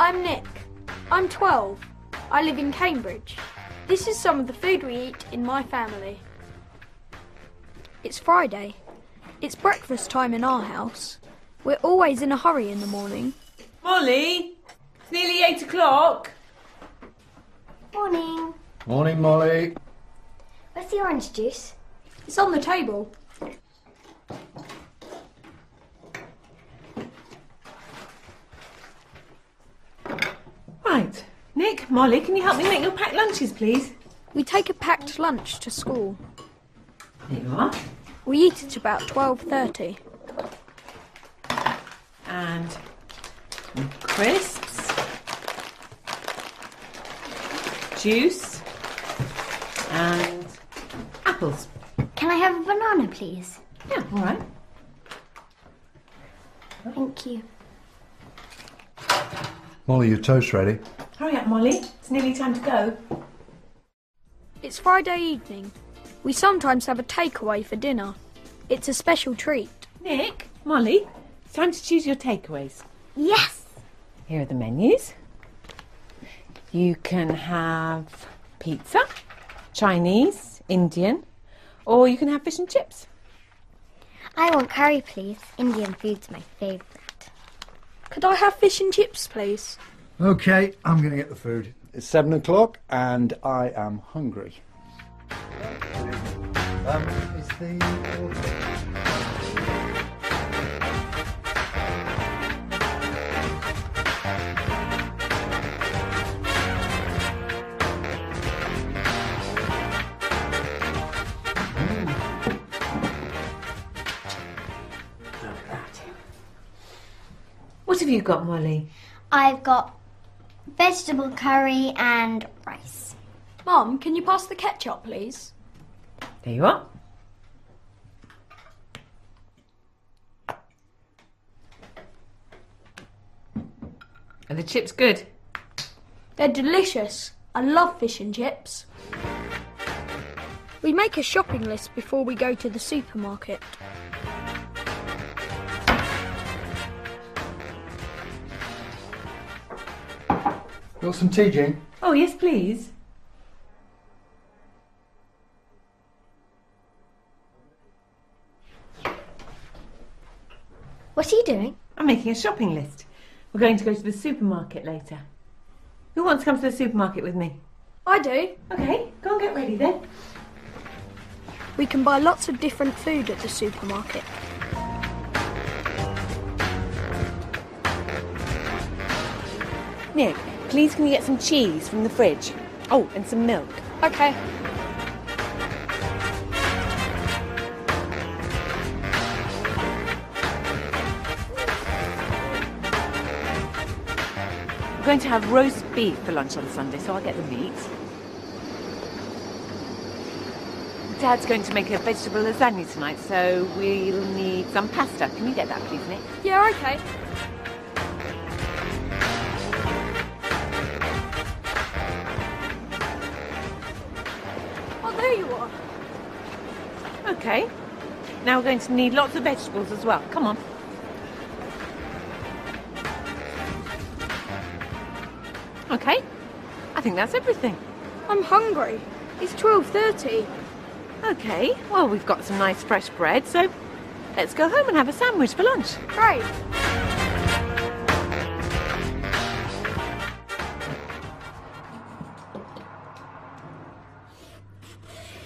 I'm Nick. I'm 12. I live in Cambridge. This is some of the food we eat in my family. It's Friday. It's breakfast time in our house. We're always in a hurry in the morning. Molly, it's nearly 8 o'clock. Morning. Morning, Molly. Where's the orange juice? It's on the table. Right. Nick, Molly, can you help me make your packed lunches, please? We take a packed lunch to school. There you are. We eat at about 12:30. And some crisps. Juice. And apples. Can I have a banana, please? Yeah, all right. Thank you. Molly, your toast ready? Hurry up, Molly. It's nearly time to go. It's Friday evening. We sometimes have a takeaway for dinner. It's a special treat. Nick, Molly, it's time to choose your takeaways. Yes! Here are the menus. You can have pizza, Chinese, Indian, or you can have fish and chips. I want curry, please. Indian food's my favourite. Could I have fish and chips, please? OK, I'm going to get the food. It's 7 o'clock and I am hungry. Is the... What have you got, Molly? I've got vegetable curry and rice. Mum, can you pass the ketchup, please? There you are. Are the chips good? They're delicious. I love fish and chips. We make a shopping list before we go to the supermarket. Got some tea, Jean? Oh, yes, please. What are you doing? I'm making a shopping list. We're going to go to the supermarket later. Who wants to come to the supermarket with me? I do. OK, go and get ready then. We can buy lots of different food at the supermarket. Nick, please can you get some cheese from the fridge? Oh, and some milk. OK. We're going to have roast beef for lunch on Sunday, so I'll get the meat. Dad's going to make a vegetable lasagna tonight, so we'll need some pasta. Can you get that, please, Nick? Yeah, OK. Oh, there you are. OK. Now we're going to need lots of vegetables as well. Come on. OK. I think that's everything. I'm hungry. It's 12:30. OK. Well, we've got some nice fresh bread, so let's go home and have a sandwich for lunch. Great.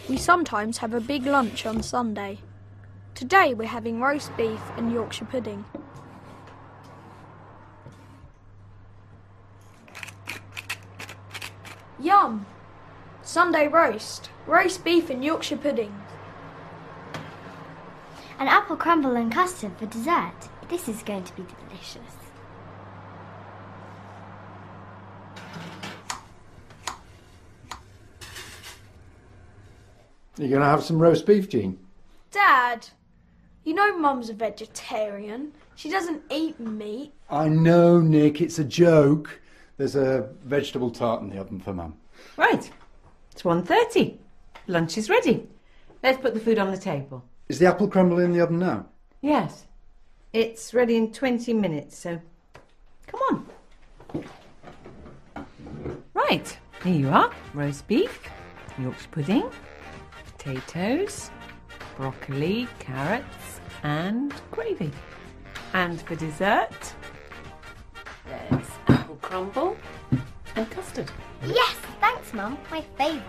We sometimes have a big lunch on Sunday. Today we're having roast beef and Yorkshire pudding. Yum! Sunday roast beef and Yorkshire pudding. An apple crumble and custard for dessert. This is going to be delicious. You're going to have some roast beef, Jean? Dad, you know Mum's a vegetarian. She doesn't eat meat. I know, Nick, it's a joke. There's a vegetable tart in the oven for Mum. Right. It's 1:30. Lunch is ready. Let's put the food on the table. Is the apple crumble in the oven now? Yes. It's ready in 20 minutes, so come on. Right, here you are. Roast beef, Yorkshire pudding, potatoes, broccoli, carrots and gravy. And for dessert, there's apple crumble and custard. Yes, thanks, Mum. My favourite.